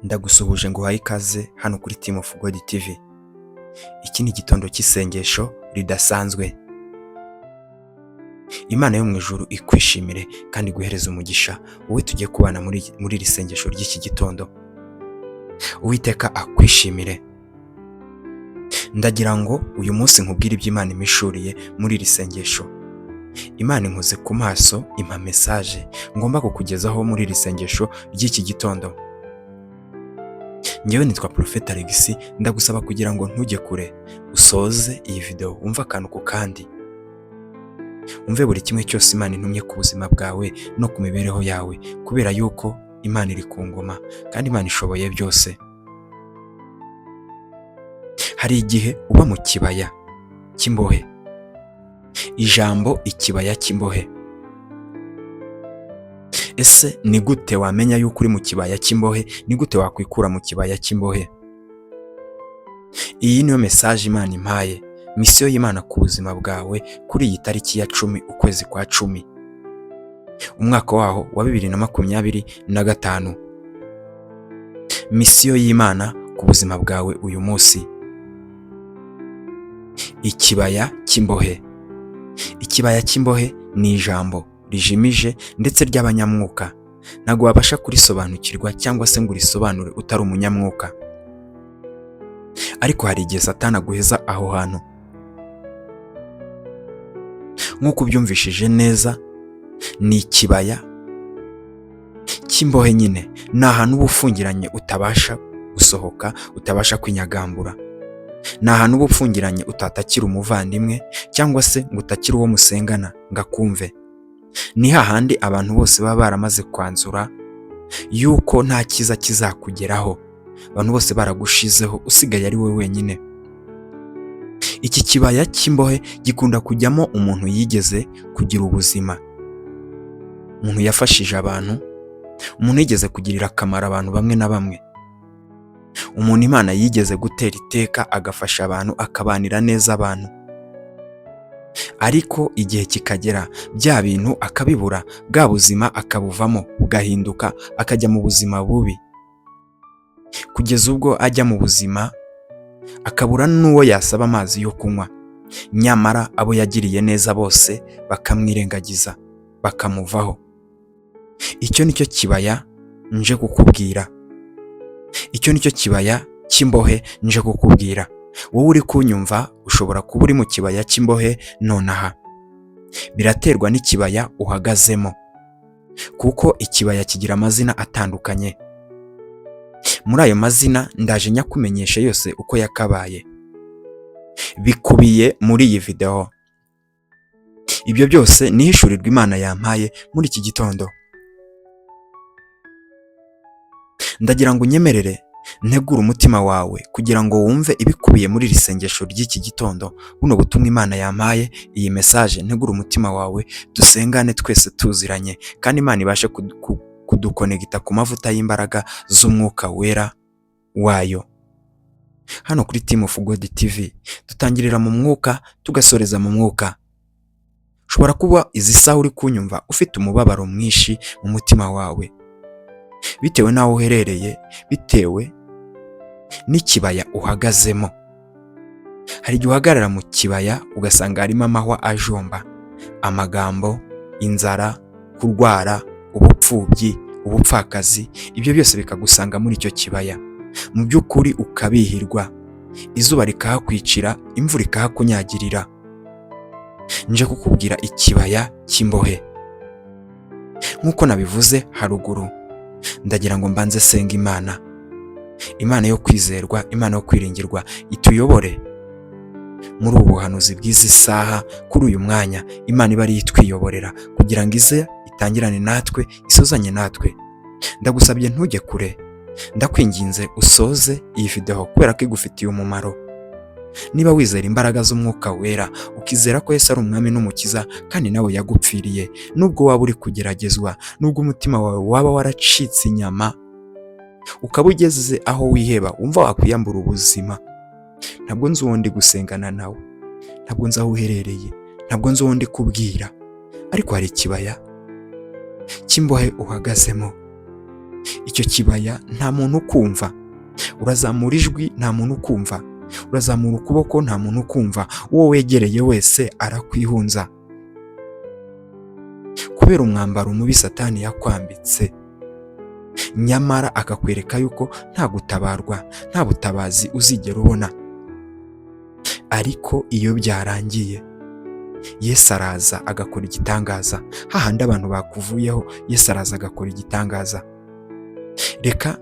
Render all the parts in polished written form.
Ndagusuhuje ngo uhaye ikaze hano kuri Team of God TV. Iki ni igitondo cy'isengesho ridasanzwe. Imana yo mu ijuru ikwishimire kandi guhereza umugisha wowe tugiye kubana muri iri sengesho ry'iki gitondo. Uwiteka akwishimire. Ndagira ngo uyu munsi nkubwire ibyo Imana imishuriye muri iri sengesho. Imana inkoze ku maso impa message ngomba kukugezaho muri iri sengesho ry'iki gitondo. Ngewe nitwa Prophet Alex, ndagusaba kugira ngo ntujye kure, usoze iyi video umva akantu ku kandi. Umve buri kimwe cyose Imana intumye ku buzima bwawe no ku mibereho yawe, kubera yuko Imana iri ku ngoma kandi Imana ishoboye byose. Hari igihe uba mu kibaya cy'imbohe. Ijambo ikibaya cy'imbohe. Ese ni gute wamenya yuko uri mu kibaya cy'imbohe? Ni gute wakwikura mu kibaya cy'imbohe? Iyi niyo message Imana impaye, misiyo y'Imana ku buzima bwawe kuri iyi tariki ya 10 ukwezi kwa 10 umwaka waho wa 2025. Misiyo y'Imana ku buzima bwawe uyu munsi. Ikibaya cy'imbohe. Ikibaya cy'imbohe ni ijambo rijimije ndetse ry'abanyamwuka. Ntago wabasha kurisobanukirwa cyangwa se ngo urisobanure utari umunyamwuka. Ariko hari igihe Satani aguheza aho hantu. Nk'uko ubyumvishije neza, ni ikibaya cy'imbohe nyine. Ni ahantu uba ufungiranye utabasha gusohoka, utabasha kwinyagambura. Ni ahantu uba ufungiranye utatakira umuvandimwe cyangwa se ngo utakire uwo musengana ngo akumve. Ni hahandi abantu bose baba baramaze kwanzura yuko nta kiza kizakugeraho. Abantu bose baragushizeho, usigaye ari wowe wenyine. Iki kibaya cy'imbohe gikunda kujyamo umuntu yigeze kugira ubuzima, umuntu yafashije abantu, umuntu yigeze kugirira akamaro abantu bamwe na bamwe, umuntu Imana yigeze gutera iteka agafasha abantu, akabanira neza abantu. Ariko igihe kikagera bya bintu akabibura, bwa buzima akabuvamo, bugahinduka akajya mu buzima bubi, kugeza ubwo ajya mu buzima akabura n'uwo yasaba amazi yo kunywa. Nyamara abo yagiriye neza bose bakamwirengagiza, bakamuvaho. Icyo nicyo kibaya nje kukubwira. Icyo nicyo kibaya cy'imbohe nje kukubwira. Wowe uri kunyumva ushobora kuba uri mu kibaya cy'imbohe nonaha. Biraterwa n'ikibaya uhagazemo, kuko ikibaya kigira amazina atandukanye. Muri ayo mazina ndaje nyakumenyesha yose uko yakabaye, bikubiye muri iyi video. Ibyo byose ni hishurirwa Imana yampaye muri iki gitondo. Ndagira ngo unyemerere ntegura umutima wawe kugira ngo wumve ibikubiye muri iri sengesho ry'iki gitondo. Buno butumwa Imana yampaye, iyi message, ntegura umutima wawe dusengane twese tuziranye, kandi Imana ibashe kudukonegita ku mavuta y'imbaraga z'umwuka wera wayo. Hano kuri Team of God TV dutangirira mu mwuka tugasoreza mu mwuka. Ushobora kuba izi saha uri kunyumva ufite umubabaro mwinshi mu mutima wawe, bitewe n'aho uherereye, bitewe n'ikibaya uhagazemo. Hari igihe uhagarara mu kibaya ugasanga harimo amahwa ajomba, amagambo, inzara, kurwara, ubupfubyi, ubupfakazi. Ibyo byose bikagusanga muri icyo kibaya. Mu by'ukuri ukabihirwa, izuba rikahakwicira, imvura ikahakunyagirira. Nje kukubwira ikibaya cy'imbohe. Nk'uko nabivuze haruguru, ndagira ngo mbanze senga Imana. Imana yo kwizerwa, Imana yo kwiringirwa, ituyobore muri ubu buhanuzi bw'izi saha. Kuri uyu mwanya Imana iba ari itwiyoborera kugira ngo ize itangirane natwe, isozanye natwe. Ndagusabye ntujye kure, ndakwinginze usoze iyi video kubera ko igufitiye umumaro. Niba wizera imbaraga z'umwuka wera, ukizera ko Yesu ari umwami n'umukiza kandi nawe yagupfiriye, nubwo waba uri kugeragezwa, nubwo umutima wawe waba waracitse inyama, ukaba ugeze aho wiheba, wumva wakwiyambura ubuzima, ntabwo nzi uwo ndi gusengana nawe, ntabwo nzi aho uherereye, ntabwo nzi uwo ndi kubwira, ariko hari ikibaya cy'imbohe uhagazemo. icyo kibaya nta muntu ukumva, urazamura ijwi nta muntu ukumva, urazamura ukuboko nta muntu ukumva, uwo wegereye wese arakwihunza kubera umwambaro mubi Satani yakwambitse, nyamara akakwereka yuko nta gutabarwa, nta butabazi uzigera ubona. Ariko iyo byarangiye, Yesu araza agakora igitangaza. Hahandi abantu bakuvuyeho, Yesu araza agakora igitangaza. Reka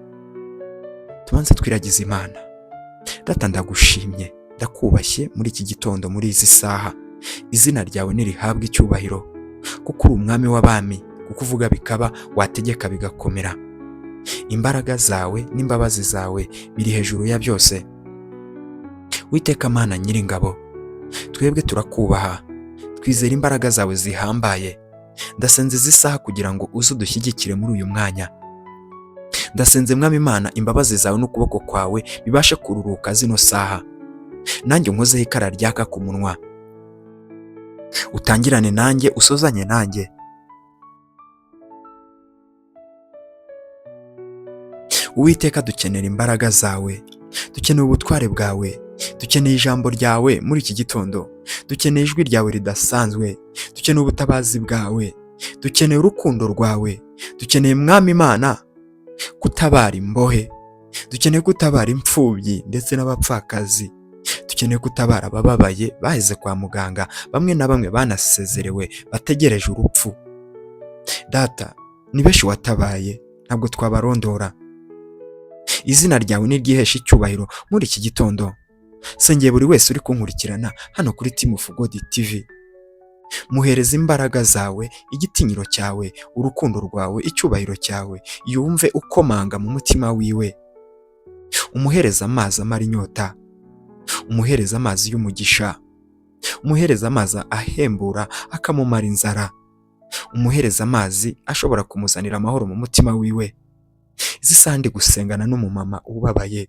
tubanze twiragize Imana. Data, ndagushimye, ndakubashye muri iki gitondo, muri izi saha. Izina ryawe nirihabwe icyubahiro, kuko uri umwami w'abami, kuko uvuga bikaba, wategeka bigakomera. Imbaraga zawe n'imbabazi zawe biri hejuru ya byose. Uwiteka Mana Nyiringabo, twebwe turakubaha, twizera imbaraga zawe zihambaye. Ndasenze izi saha kugira ngo uze udushyigikire muri uyu mwanya. Ndasenze Mwami Imana, imbabazi zawe n'ukuboko kwawe bibashe kururuka zino saha. Nanjye unkozeho ikara ryaka ku munwa, utangirane nanjye, usozanye nanjye. Uwiteka, dukenera imbaraga zawe, dukeneye ubutware bwawe, dukeneye ijambo ryawe muri iki gitondo, dukeneye ijwi ryawe ridasanzwe, dukeneye ubutabazi bwawe, dukeneye urukundo rwawe, dukeneye Mwami Imana kutabara imbohe, dukeneye gutabara imfubyi ndetse n'abapfakazi, dukeneye gutabara abababaye baheze kwa muganga, bamwe na bamwe banasezerewe bategereje urupfu. Data, ni benshi watabaye, ntabwo twabarondora. Izina ryawe niryiheshe icyubahiro muri iki gitondo. Sengeye buri wese uri kunkurikirana hano kuri Team of God TV. Muhereza imbaraga zawe, igitinyiro cyawe, urukundo rwawe, icyubahiro cyawe, yumve ukomanga mu mutima wiwe. Umuhereza amazi amara inyota, umuhereza amazi y'umugisha, umuhereza amazi ahembura akamumara inzara, umuhereza amazi ashobora kumuzanira amahoro mu mutima wiwe. Izi saha ndi gusengana n'umumama ubabaye,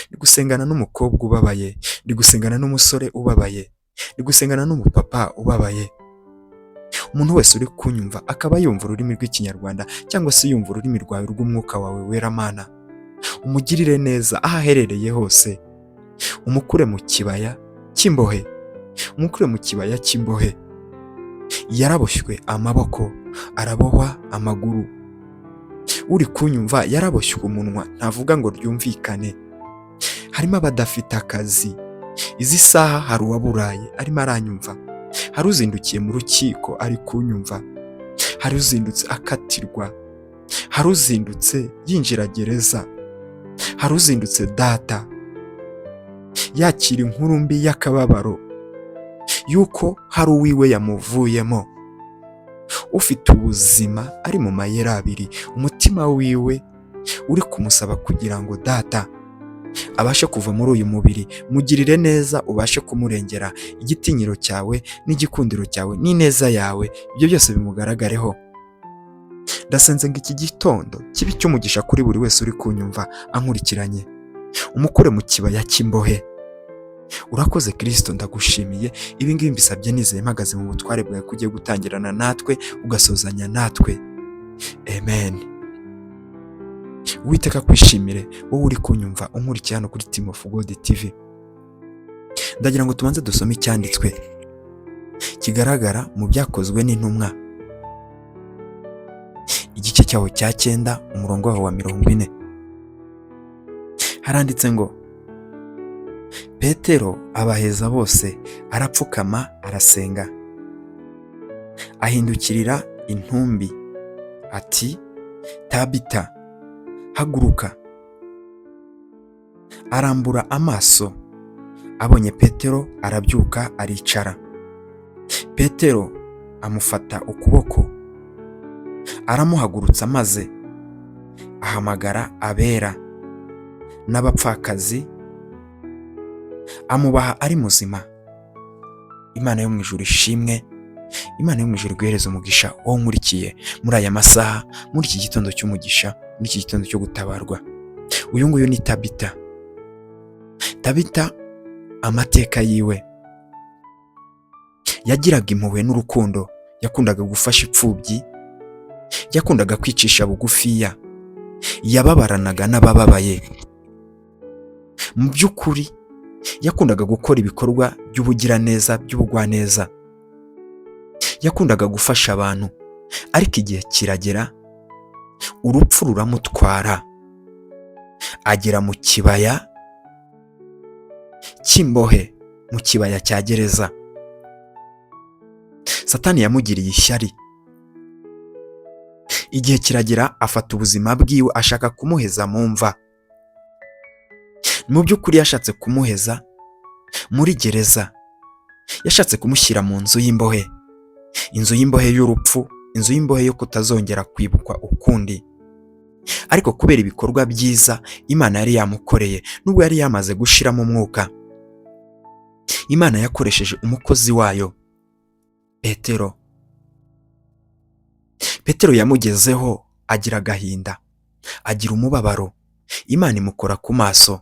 ndi gusengana n'umukobwa ubabaye, ndi gusengana n'umusore ubabaye, ndi gusengana n'umupapa ubabaye. Umuntu wese uri kunyumva akaba yumva ururimi rw'Ikinyarwanda cyangwa se yumva ururimi rwawe rw'umwuka wawe wera Mana, umugirire neza aho aherereye hose. Umukure mu kibaya cy'imbohe, umukure mu kibaya cy'imbohe. Yaraboshywe amaboko, arabohwa amaguru. Uri kunyumva yaraboshywe umunwa, ntavuga ngo ryumvikane. Harimo abadafite akazi. Izi saha hari uwaburaye arimo aranyumva, hari uzindukiye mu rukiko ari kunyumva, hari uzindutse akatirwa, hari uzindutse yinjira gereza, hari uzindutse data yakira inkuru mbi y'akababaro yuko hari uwiwe yamuvuyemo. Ufite ubuzima ari mu mayeri abiri, umutima wiwe uri kumusaba kugira ngo Data abashe kuva muri uyu mubiri. Mugirire neza, ubashe kumurengera. Igitinyiro cyawe n'igikundiro cyawe n'ineza yawe, ibyo byose bimugaragareho. Ndasenze ngo iki gitondo kibe cy'umugisha kuri buri wese uri kunyumva ankurikiranye. Umukure mu kibaya cy'imbohe. Urakoze Kristo, ndagushimiye. Ibi ngibi mbisabye nizeye mpagaze mu butware bwawe, kugiye gutangirana natwe ugasozanya natwe. Amen. Uwiteka kwishimire wowe uri kunyumva unkurikiye hano kuri Team of God TV. Ndagira ngo tubanze dusome icyanditswe kigaragara mu Byakozwe n'Intumwa, igice cyaho cya 9 umurongo waho wa 40. Haranditse ngo, Petero abaheza bose, arapfukama arasenga, ahindukirira intumbi ati, Tabita, haguruka. Arambura amaso, abonye Petero arabyuka aricara. Petero amufata ukuboko, aramuhagurutsa, maze ahamagara abera n'abapfakazi, amubaha ari muzima. Imana yo mu ijuru ishimwe. Imana yo mu ijuru iguhereze umugisha wowe nkurikiye muri aya masaha, muri iki gitondo cy'umugisha, muri iki gitondo cyo gutabarwa. Uyu nguyu ni Tabita. Tabita, amateka yiwe, yagiraga impuhwe n'urukundo, yakundaga gufasha imfubyi, yakundaga kwicisha bugufiya, yababaranaga n'abababaye. Mu by'ukuri yakundaga gukora ibikorwa by'ubugiraneza, by'ubugwaneza. Yakundaga gufasha abantu, ariko igihe kiragera urupfu ruramutwara. Agera mu kibaya cy'imbohe, mu kibaya cya gereza. Satani yamugiriye ishyari. Igihe kiragera afata ubuzima bwiwe, ashaka kumuheza mu mva. Mu by'ukuri yashatse kumuheza muri gereza. Yashatse kumushyira mu nzu y'imbohe, inzu y'imbohe y'urupfu, inzu y'imbohe yo kutazongera kwibukwa ukundi. Ariko kubera ibikorwa byiza Imana yari yamukoreye, nubwo yari yamaze gushiramo umwuka, Imana yakoresheje umukozi wayo Petero. Petero yamugezeho agira agahinda, agira umubabaro. Imana imukora ku maso.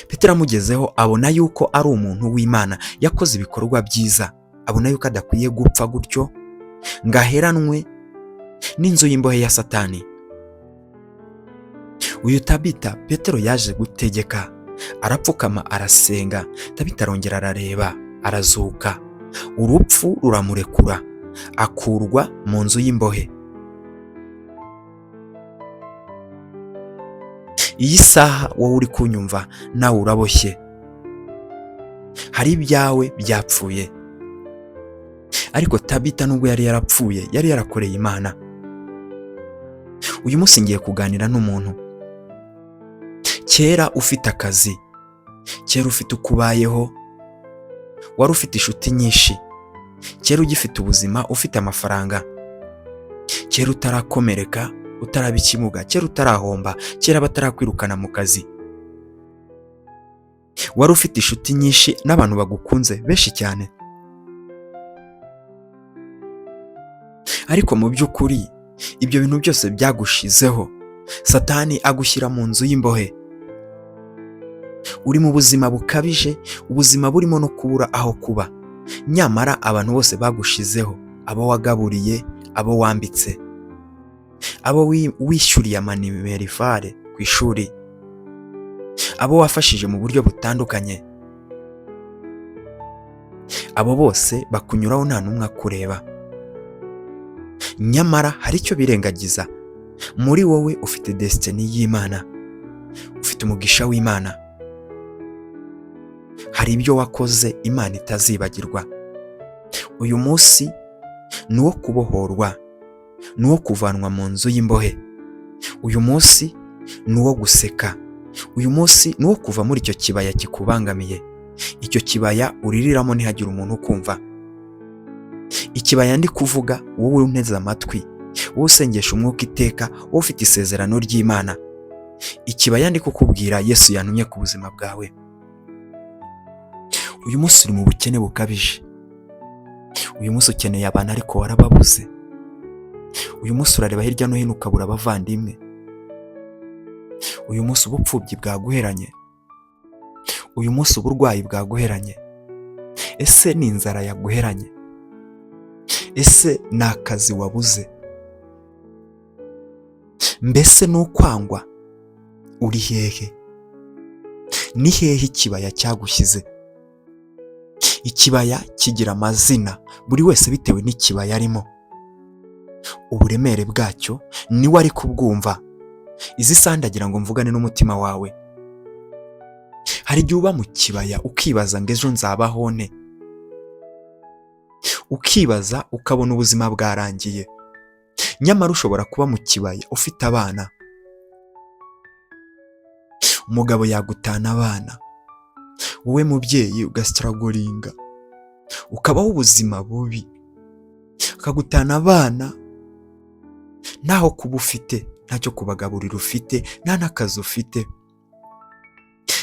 Petero amugezeho abona yuko ari umuntu w'Imana, yakoze ibikorwa byiza, abona yuko adakwiye gupfa gutyo ngo aheranwe n'inzu y'imbohe ya Satani. Uyu Tabita Petero yaje gutegeka, arapfukama arasenga. Tabita arongera arareba, arazuka. Urupfu ruramurekura, akurwa mu nzu y'imbohe. Iyi saha wowe uri kunyumva, nawe uraboshye. Hari ibyawe byapfuye, ariko Tabita nubwo yari yarapfuye, yari yarakoreye Imana. Uyu munsi ngiye kuganira n'umuntu. Kera ufite akazi, kera ufite uko ubayeho, wari ufite inshuti nyinshi, kera ugifite ubuzima, ufite amafaranga, kera utarakomereka, utaraba ikimuga, kera utarahomba, kera batarakwirukana mu kazi. Wari ufite inshuti nyinshi n'abantu bagukunze benshi cyane. Ariko mu by'ukuri ibyo bintu byose byagushizeho. Satani agushyira mu nzu y'imbohe. Uri mu buzima bukabije, ubuzima burimo no kubura aho kuba. Nyamara abantu bose bagushizeho, abo wagaburiye, abo wambitse, abo wishyuriye amaniverifare ku ishuri, abo wafashije mu buryo butandukanye, abo bose bakunyuraho nta n'umwe akureba. Nyamara hari icyo birengagiza. Muri wowe ufite destiny y'Imana, ufite umugisha w'Imana. Hari ibyo wakoze Imana itazibagirwa. Uyu munsi ni uwo kubohorwa, ni uwo kuvanwa mu nzu y'imbohe. Uyu munsi ni uwo guseka. Uyu munsi ni uwo kuva muri icyo kibaya kikubangamiye. Icyo kibaya uririramo ntihagire umuntu ukumva. Ikibaya ndi kuvuga, wowe unteze amatwi, wowe usengesha umwuka iteka, wowe ufite isezerano ry'Imana. Ikibaya ndi kukubwira Yesu yantumye ku buzima bwawe. Uyu munsi uri mu bukene bukabije. Uyu munsi ukeneye abantu ariko warababuze. Uyu munsi urareba hirya no hino ukabura abavandimwe. Uyu munsi ubupfubyi bwaguheranye. Uyu munsi uburwayi bwaguheranye. Ese ni inzara yaguheranye? Ese ni akazi wabuze? Mbese ni ukwangwa? Uri hehe? Ni hehe ikibaya cyagushyize? Ikibaya kigira amazina, buri wese bitewe n'ikibaya arimo. Uburemere bwacyo ni we ari kubwumva. Izi saha ndagira ngo mvugane n'umutima wawe. Hari igihe uba mu kibaya ukibaza ngo ejo nzabaho nte? Ukibaza ukabona ubuzima bwarangiye. Nyamara ushobora kuba mu kibaya ufite abana. Umugabo yagutana abana, wowe mubyeyi ugasitaragoringa, ukabaho ubuzima bubi. Akagutana abana ntaho kuba ufite, ntacyo kubagaburira ufite, nta n'akazi ufite.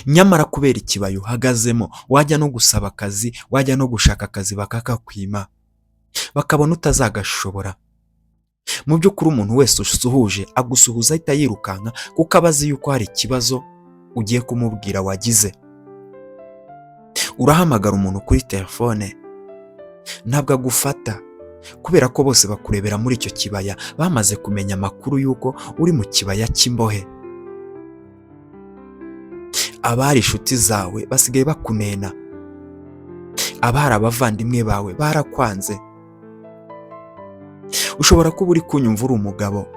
Nyamara kubera ikibaya uhagazemo, wajya no gusaba akazi, wajya no gushaka akazi bakakakwima, bakabona utazagashobora. Mu by'ukuri umuntu wese usuhuje agusuhuza ahita yirukanka, kuko abazi yuko hari ikibazo ugiye kumubwira wagize. Urahamagara umuntu kuri telefone, ntabwo agufata, kubera ko bose bakurebera muri icyo kibaya bamaze kumenya amakuru y'uko uri mu kibaya cy'imbohe. Abari inshuti zawe basigaye bakunena, abari abavandimwe bawe barakwanze. Ushobora kuba uri kunyumva uri umugabo,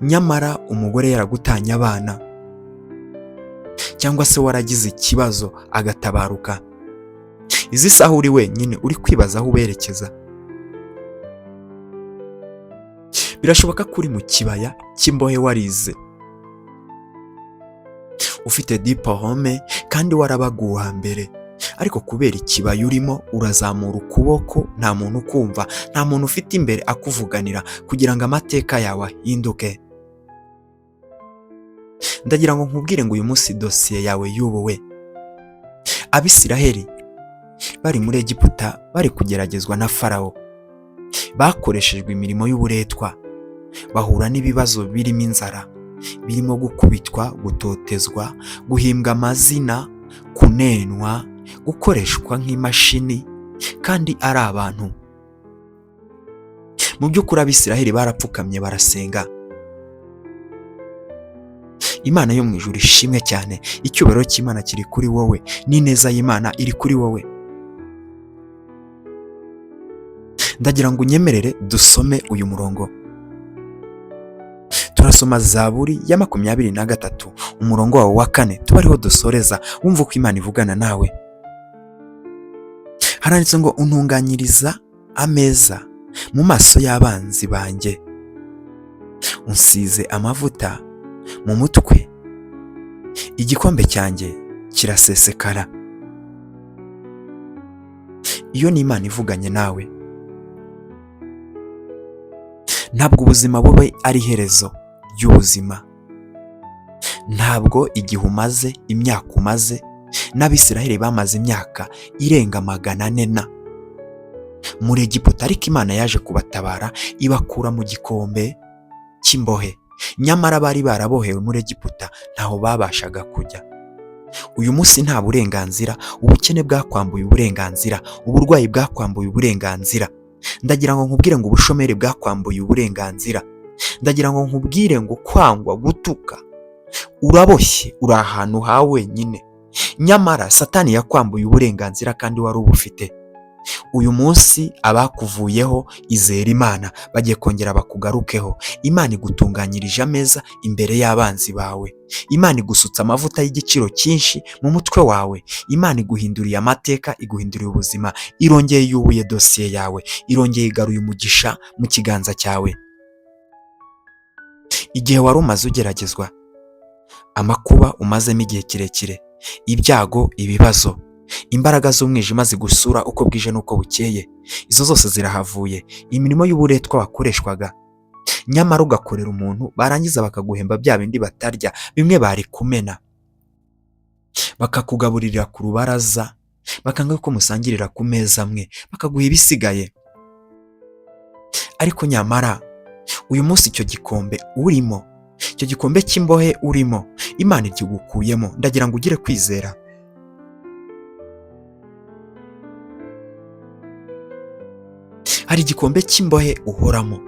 nyamara umugore yaragutanye abana, cyangwa se waragize ikibazo agatabaruka. Izi saha uri wenyine uri kwibaza aho uberekeza. Birashoboka ko uri mu kibaya cy'imbohe warize, ufite diplome kandi warabaguwe hambere, ariko kubera ikibaya urimo urazamura ukuboko, nta muntu ukumva, nta muntu ufite imbere akuvuganira kugira ngo amateka yawe ahinduke. Ndagira ngo nkubwire ngo uyu munsi dosiye yawe yubuwe. Abisiraheli bari muri Egiputa bari kugeragezwa na Farawo, bakoreshejwe imirimo y'uburetwa, bahura n'ibibazo birimo inzara, birimo gukubitwa, gutotezwa, guhimbwa amazina, kunenwa, gukoreshwa nk'imashini kandi ari abantu. Mu by'ukuri Abisiraheli barapfukamye barasenga. Imana yo mu ijuru ishimwe cyane, icyubahiro cy'Imana kiri kuri wowe, n'ineza y'Imana iri kuri wowe. Ndagira ngo unyemerere dusome uyu murongo. Turasoma Zaburi ya 23 umurongo wawo wa 4, tuba ariho dusoreza wumva uko Imana ivugana nawe. Haranditse ngo untunganyiriza ameza mu maso y'abanzi banjye, unsize amavuta mu mutwe, igikombe cyanjye kirasesekara. Iyo ni Imana ivuganye nawe. Ntabwo ubuzima bube ari iherezo ry'ubuzima, ntabwo igihe umaze, imyaka umaze. N'Abisiraheli bamaze imyaka irenga 400 muri Egiputa, ariko Imana yaje kubatabara ibakura mu gikombe cy'imbohe. Nyamara bari barabohewe muri Egiputa ntaho babashaga kujya. Uyu munsi nta burenganzira, ubukene bwakwambuye uburenganzira, uburwayi bwakwambuye uburenganzira. Ndagira ngo nkubwire ngo ubushomeri bwakwambuye uburenganzira. Ndagira ngo nkubwire ngo kwangwa, gutuka, uraboshye, uri ahantu ha wenyine. Nyamara Satani yakwambuye uburenganzira kandi wari ubufite. Uyu munsi abakuvuyeho izera Imana, bagiye kongera bakugarukeho. Imana igutunganyirije ameza imbere y'abanzi bawe. Imana igusutse amavuta y'igiciro cyinshi mu mutwe wawe. Imana iguhinduriye amateka, iguhinduriye ubuzima, irongeye yubuye dosiye yawe, irongeye igaruye umugisha mu kiganza cyawe. Igihe wari umaze ugeragezwa, amakuba umazemo igihe kirekire, ibyago, ibibazo, imbaraga z'umwijima zigusura uko bwije n'uko bukeye, izo zose zirahavuye. Imirimo y'uburetwa wakoreshwaga, nyamara ugakorera umuntu, barangiza bakaguhemba bya bindi batarya, bimwe bari kumena. Bakakugaburira ku rubaraza, bakanga ko musangirira ku meza amwe, bakaguha ibisigaye. Ariko nyamara uyu munsi icyo gikombe urimo, icyo gikombe cy'imbohe urimo, Imana igukuyemo. Ndagira ngo ugire kwizera. Hari igikombe cy'imbohe uhoramo.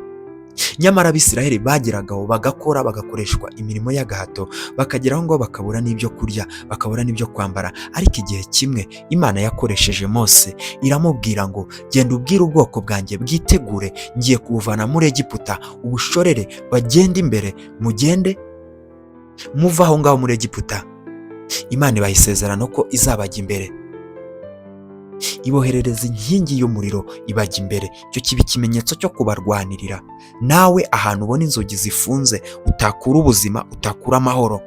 Nyamara Abisiraheli bageragaho bagakora, bagakoreshwa imirimo y'agahato, bakageraho ngo bakabura n'ibyo kurya, bakabura n'ibyo kwambara. Ariko igihe kimwe Imana yakoresheje Mose, iramubwira ngo genda ubwire ubwoko bwanjye bwitegure, ngiye kubuvana muri Egiputa, ubushorere, bagende imbere, mugende muva aho ngaho muri Egiputa. Imana ibaha isezerano ko izabajya imbere, iboherereza inkingi y'umuriro ibajya imbere. Icyo kiba ikimenyetso cyo kubarwanirira. Nawe ahantu ubona inzugi zifunze, utakura ubuzima, utakura amahoro,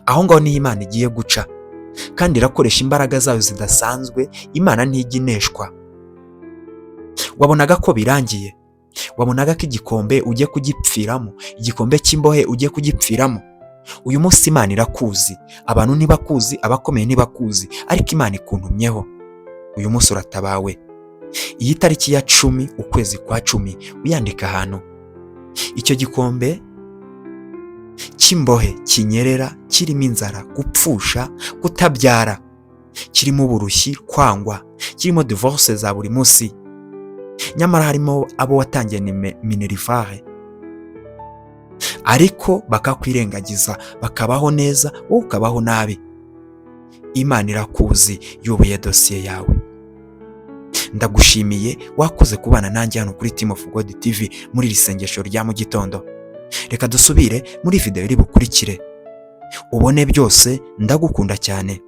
aho ngaho niho Imana igiye guca, kandi irakoresha imbaraga zayo zidasanzwe. Imana ntijya ineshwa. Wabonaga ko birangiye, wabonaga ko igikombe ugiye kugipfiramo, igikombe cy'imbohe ugiye kugipfiramo. Uyu munsi Imana irakuzi, abantu ntibakuzi, abakomeye ntibakuzi, ariko Imana ikuntumyeho. Uyu munsi uratabawe. Iyi tariki ya 10 ukwezi kwa 10 uyandika ahantu. Icyo gikombe cy'imbohe kinyerera, kirimo inzara, gupfusha, kutabyara, kirimo uburushyi, kwangwa, kirimo divorce za buri munsi. nyamara harimo abo watangiye minerivare ariko bakakwirengagiza, bakabaho neza wowe ukabaho nabi. Imana irakuzi, yubuye dosiye yawe. Ndagushimiye wakoze kubana nanjye hano kuri Team of God TV muri iri sengesho rya mu gitondo. Reka dusubire muri video iri bukurikire ubone byose. Ndagukunda cyane.